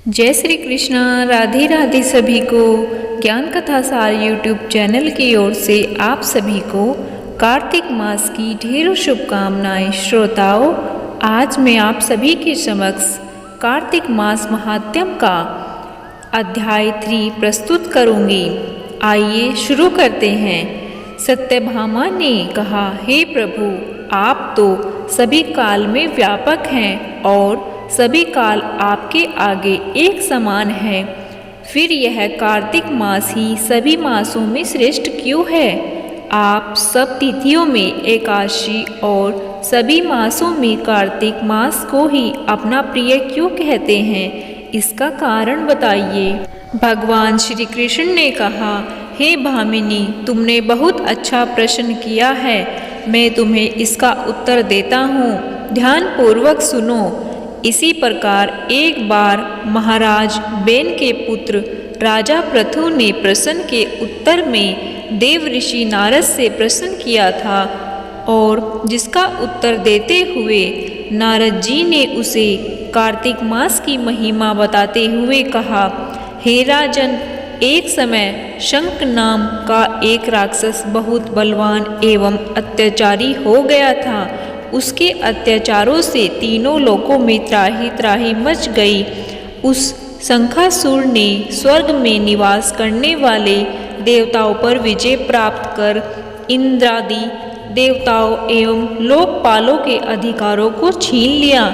जय श्री कृष्ण। राधे राधे सभी को। ज्ञान कथा सार यूट्यूब चैनल की ओर से आप सभी को कार्तिक मास की ढेरों शुभकामनाएं। श्रोताओं, आज मैं आप सभी के समक्ष कार्तिक मास महात्म्य का अध्याय 3 प्रस्तुत करूंगी। आइए शुरू करते हैं। सत्यभामा ने कहा, हे प्रभु, आप तो सभी काल में व्यापक हैं और सभी काल आपके आगे एक समान है। फिर यह कार्तिक मास ही सभी मासों में श्रेष्ठ क्यों है? आप सब तिथियों में एकादशी और सभी मासों में कार्तिक मास को ही अपना प्रिय क्यों कहते हैं? इसका कारण बताइए। भगवान श्री कृष्ण ने कहा, हे भामिनी, तुमने बहुत अच्छा प्रश्न किया है। मैं तुम्हें इसका उत्तर देता हूँ, ध्यान पूर्वक सुनो। इसी प्रकार एक बार महाराज बेन के पुत्र राजा पृथु ने प्रश्न के उत्तर में देव ऋषि नारद से प्रश्न किया था और जिसका उत्तर देते हुए नारद जी ने उसे कार्तिक मास की महिमा बताते हुए कहा, हे राजन, एक समय शंख नाम का एक राक्षस बहुत बलवान एवं अत्याचारी हो गया था। उसके अत्याचारों से तीनों लोकों में त्राही त्राही मच गई। उस शंखासुर ने स्वर्ग में निवास करने वाले देवताओं पर विजय प्राप्त कर इंद्रादि देवताओं एवं लोकपालों के अधिकारों को छीन लिया।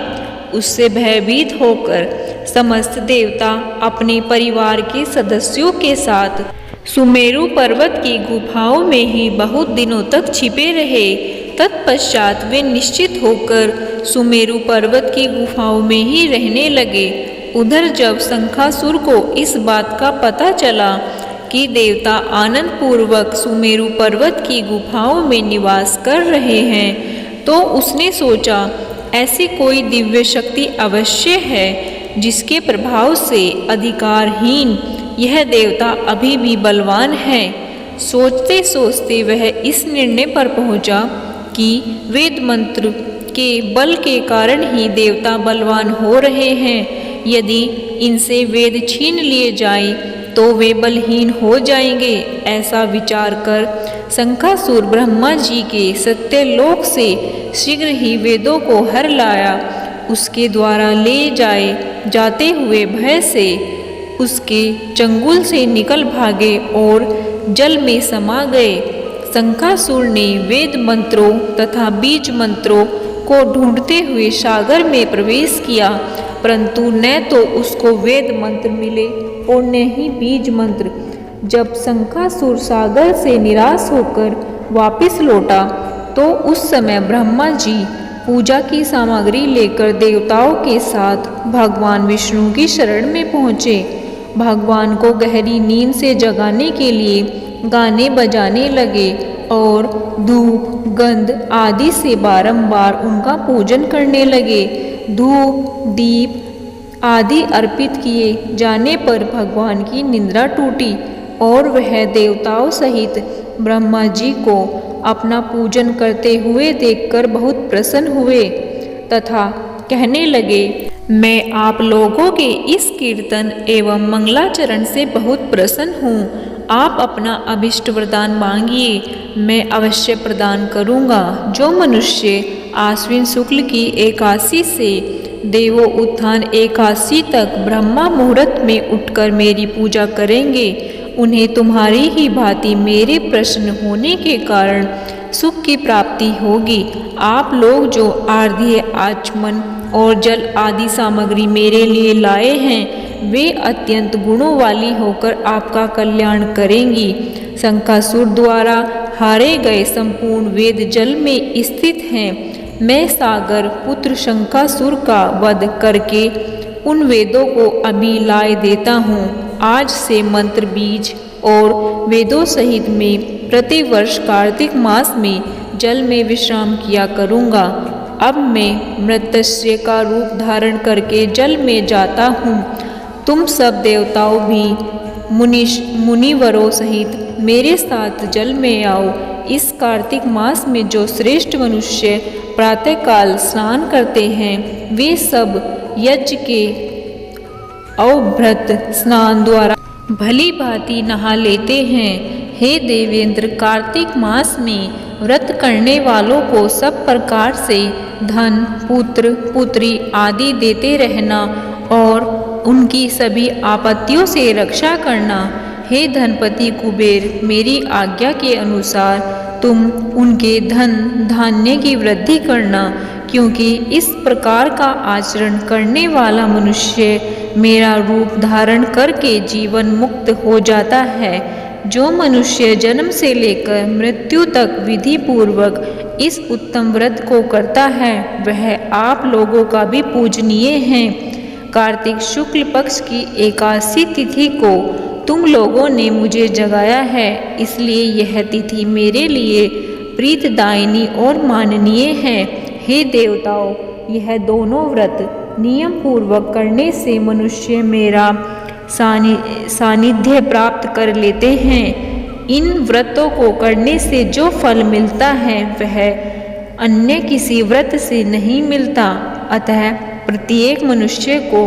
उससे भयभीत होकर समस्त देवता अपने परिवार के सदस्यों के साथ सुमेरु पर्वत की गुफाओं में ही बहुत दिनों तक छिपे रहे। तत्पश्चात वे निश्चित होकर सुमेरु पर्वत की गुफाओं में ही रहने लगे। उधर जब शंखासुर को इस बात का पता चला कि देवता आनंद पूर्वक सुमेरु पर्वत की गुफाओं में निवास कर रहे हैं, तो उसने सोचा, ऐसी कोई दिव्य शक्ति अवश्य है जिसके प्रभाव से अधिकारहीन यह देवता अभी भी बलवान है। सोचते सोचते वह इस निर्णय पर पहुंचा कि वेद मंत्र के बल के कारण ही देवता बलवान हो रहे हैं। यदि इनसे वेद छीन लिए जाए तो वे बलहीन हो जाएंगे। ऐसा विचार कर शंखासुर ब्रह्मा जी के सत्यलोक से शीघ्र ही वेदों को हर लाया। उसके द्वारा ले जाते हुए भय से उसके चंगुल से निकल भागे और जल में समा गए। शंखासुर ने वेद मंत्रों तथा बीज मंत्रों को ढूंढते हुए सागर में प्रवेश किया, परंतु न तो उसको वेद मंत्र मिले और न ही बीज मंत्र। जब शंखासुर सागर से निराश होकर वापस लौटा तो उस समय ब्रह्मा जी पूजा की सामग्री लेकर देवताओं के साथ भगवान विष्णु की शरण में पहुँचे। भगवान को गहरी नींद से जगाने के लिए गाने बजाने लगे और धूप गंध आदि से बारंबार उनका पूजन करने लगे। धूप दीप आदि अर्पित किए जाने पर भगवान की निद्रा टूटी और वह देवताओं सहित ब्रह्मा जी को अपना पूजन करते हुए देखकर बहुत प्रसन्न हुए तथा कहने लगे, मैं आप लोगों के इस कीर्तन एवं मंगलाचरण से बहुत प्रसन्न हूँ। आप अपना अभिष्ट वरदान मांगिए, मैं अवश्य प्रदान करूँगा। जो मनुष्य आश्विन शुक्ल की एकादशी से देवो उत्थान एकादशी तक ब्रह्मा मुहूर्त में उठकर मेरी पूजा करेंगे, उन्हें तुम्हारी ही भांति मेरे प्रसन्न होने के कारण सुख की प्राप्ति होगी। आप लोग जो आर्ध्य आचमन और जल आदि सामग्री मेरे लिए लाए हैं, वे अत्यंत गुणों वाली होकर आपका कल्याण करेंगी। शंखासुर द्वारा हारे गए संपूर्ण वेद जल में स्थित हैं। मैं सागर पुत्र शंखासुर का वध करके उन वेदों को अभी लाए देता हूँ। आज से मंत्र बीज और वेदों सहित में प्रतिवर्ष कार्तिक मास में जल में विश्राम किया करूँगा। अब मैं मृत्युंजय का रूप धारण करके जल में जाता हूँ। तुम सब देवताओं भी मुनिवरों सहित मेरे साथ जल में आओ। इस कार्तिक मास में जो श्रेष्ठ मनुष्य प्रातःकाल स्नान करते हैं, वे सब यज्ञ के अवभृत स्नान द्वारा भली भांति नहा लेते हैं। हे देवेंद्र, कार्तिक मास में व्रत करने वालों को सब प्रकार से धन, पुत्र, पुत्री आदि देते रहना और उनकी सभी आपत्तियों से रक्षा करना। हे धनपति कुबेर, मेरी आज्ञा के अनुसार तुम उनके धन धान्य की वृद्धि करना, क्योंकि इस प्रकार का आचरण करने वाला मनुष्य मेरा रूप धारण करके जीवन मुक्त हो जाता है। जो मनुष्य जन्म से लेकर मृत्यु तक विधि पूर्वक इस उत्तम व्रत को करता है वह आप लोगों का भी पूजनीय है। कार्तिक शुक्ल पक्ष की एकादशी तिथि को तुम लोगों ने मुझे जगाया है, इसलिए यह तिथि मेरे लिए प्रीतदायिनी और माननीय है। हे देवताओं, यह दोनों व्रत नियम पूर्वक करने से मनुष्य मेरा सानिध्य प्राप्त कर लेते हैं। इन व्रतों को करने से जो फल मिलता है वह अन्य किसी व्रत से नहीं मिलता। अतः प्रत्येक मनुष्य को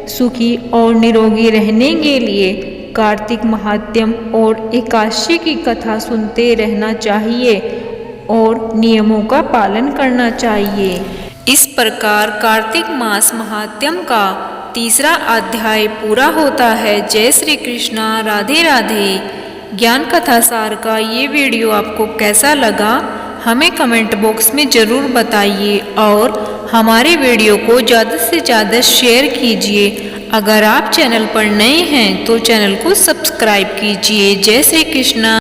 सुखी और निरोगी रहने के लिए कार्तिक महात्म्य और एकादशी की कथा सुनते रहना चाहिए और नियमों का पालन करना चाहिए। इस प्रकार कार्तिक मास महात्म्य का तीसरा अध्याय पूरा होता है। जय श्री कृष्णा, राधे राधे। ज्ञान कथा सार का ये वीडियो आपको कैसा लगा हमें कमेंट बॉक्स में ज़रूर बताइए और हमारे वीडियो को ज़्यादा से ज़्यादा शेयर कीजिए। अगर आप चैनल पर नए हैं तो चैनल को सब्सक्राइब कीजिए। जय श्री कृष्णा।